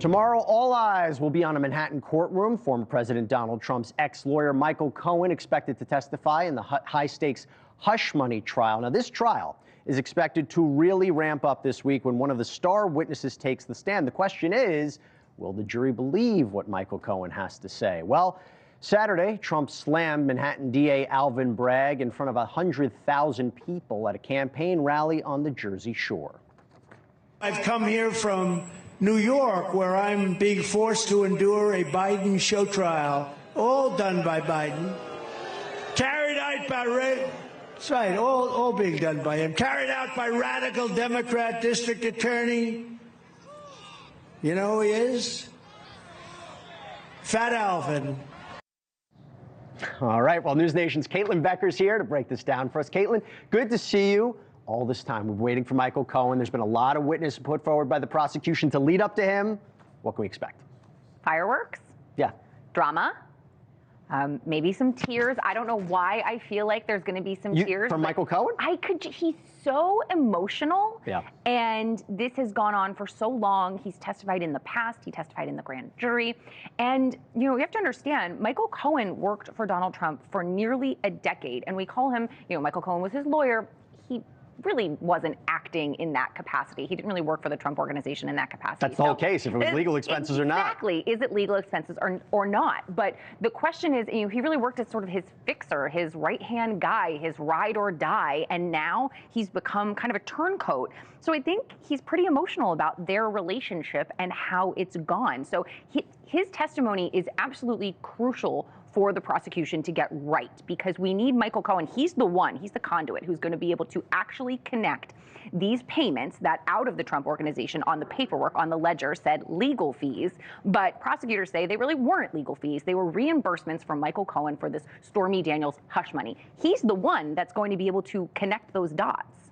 Tomorrow, all eyes will be on a Manhattan courtroom. Former President Donald Trump's ex-lawyer Michael Cohen expected to testify in the high-stakes hush money trial. Now, this trial is expected to really ramp up this week when one of the star witnesses takes the stand. The question is, will the jury believe what Michael Cohen has to say? Well, Saturday, Trump slammed Manhattan DA Alvin Bragg in front of 100,000 people at a campaign rally on the Jersey Shore. I've come here from New York, where I'm being forced to endure a Biden show trial, all done by Biden, carried out by that's right, all being done by him, carried out by radical Democrat district attorney. You know who he is? Fat Alvin. All right, well, NewsNation's Caitlyn Becker's here to break this down for us. Caitlyn, good to see you. All this time, we're waiting for Michael Cohen. There's been a lot of witnesses put forward by the prosecution to lead up to him. What can we expect? Fireworks? Yeah. Drama? Maybe some tears. I don't know why I feel like there's going to be some tears. From Michael Cohen? He's so emotional. Yeah. And this has gone on for so long. He's testified in the past. He testified in the grand jury. And, you know, you have to understand, Michael Cohen worked for Donald Trump for nearly a decade. And we call him, you know, Michael Cohen was his lawyer. He really wasn't acting in that capacity. He didn't really work for the Trump organization in that capacity. That's the whole case, if it was legal expenses or not. Exactly. Is it legal expenses or not? But the question is, you know, he really worked as sort of his fixer, his right-hand guy, his ride or die, and now he's become kind of a turncoat. So I think he's pretty emotional about their relationship and how it's gone. So his testimony is absolutely crucial for the prosecution to get right, because we need Michael Cohen. He's the conduit who's going to be able to actually connect these payments that out of the Trump organization on the paperwork, on the ledger, said legal fees, but prosecutors say they really weren't legal fees. They were reimbursements from Michael Cohen for this Stormy Daniels hush money. He's the one that's going to be able to connect those dots.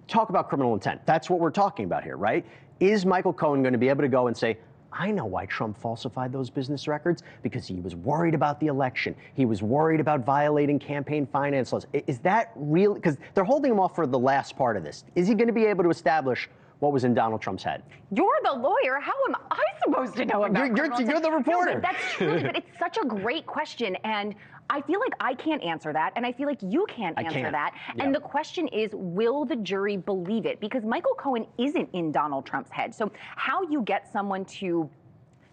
Talk about criminal intent. That's what we're talking about here, right? Is Michael Cohen going to be able to go and say, I know why Trump falsified those business records, because he was worried about the election. He was worried about violating campaign finance laws. Is that real? Because they're holding him off for the last part of this. Is he going to be able to establish what was in Donald Trump's head? You're the lawyer. How am I supposed to know about You're the reporter. No, that's true, but it's such a great question, and I feel like I can't answer that, and I feel like you can't answer that. Yeah. And the question is, will the jury believe it? Because Michael Cohen isn't in Donald Trump's head. So how you get someone to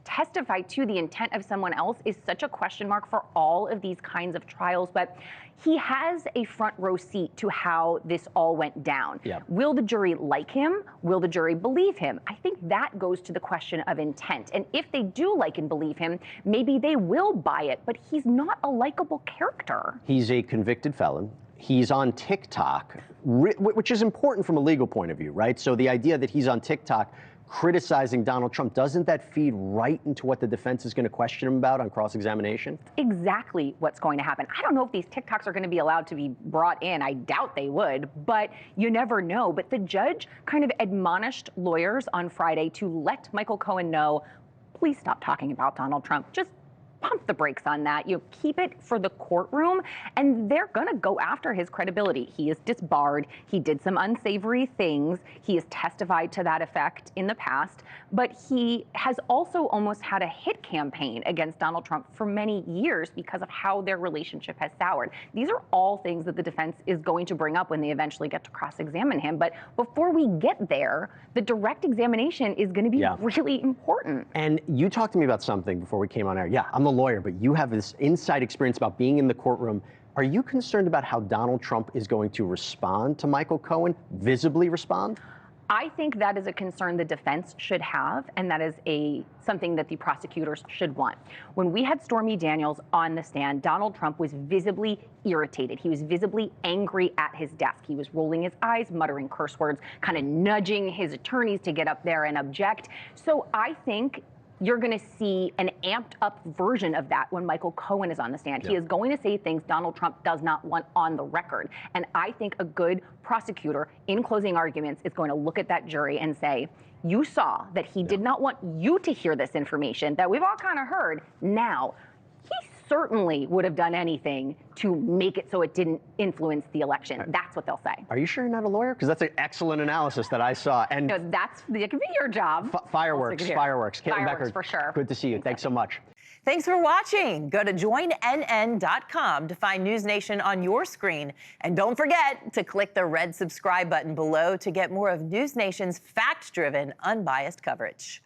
testify to the intent of someone else is such a question mark for all of these kinds of trials, but he has a front row seat to how this all went down. Yeah. Will the jury like him? Will the jury believe him? I think that goes to the question of intent. And if they do like and believe him, maybe they will buy it, but he's not a likable character. He's a convicted felon. He's on TikTok, which is important from a legal point of view, right? So the idea that he's on TikTok criticizing Donald Trump, doesn't that feed right into what the defense is going to question him about on cross-examination? Exactly what's going to happen. I don't know if these TikToks are going to be allowed to be brought in. I doubt they would, but you never know. But the judge kind of admonished lawyers on Friday to let Michael Cohen know, please stop talking about Donald Trump. Just pump the brakes on that. You keep it for the courtroom, and they're going to go after his credibility. He is disbarred. He did some unsavory things. He has testified to that effect in the past, but he has also almost had a hit campaign against Donald Trump for many years because of how their relationship has soured. These are all things that the defense is going to bring up when they eventually get to cross-examine him. But before we get there, the direct examination is going to be really important. And you talked to me about something before we came on air. Yeah, I'm the lawyer, but you have this inside experience about being in the courtroom. Are you concerned about how Donald Trump is going to respond to Michael Cohen, visibly respond? I think that is a concern the defense should have, and that is something that the prosecutors should want. When we had Stormy Daniels on the stand, Donald Trump was visibly irritated. He was visibly angry at his desk. He was rolling his eyes, muttering curse words, kind of nudging his attorneys to get up there and object. So I think you're going to see an amped up version of that when Michael Cohen is on the stand. He is going to say things Donald Trump does not want on the record. And I think a good prosecutor in closing arguments is going to look at that jury and say, you saw that he did not want you to hear this information that we've all kind of heard. Now, he certainly would have done anything to make it so it didn't influence the election. That's what they'll say. Are you sure you're not a lawyer? Because that's an excellent analysis that I saw. And No, that could be your job. Fireworks. Caitlyn Becker, for sure. good to see you. Thanks so much. Thanks for watching. Go to joinnn.com to find NewsNation on your screen. And don't forget to click the red subscribe button below to get more of NewsNation's fact-driven, unbiased coverage.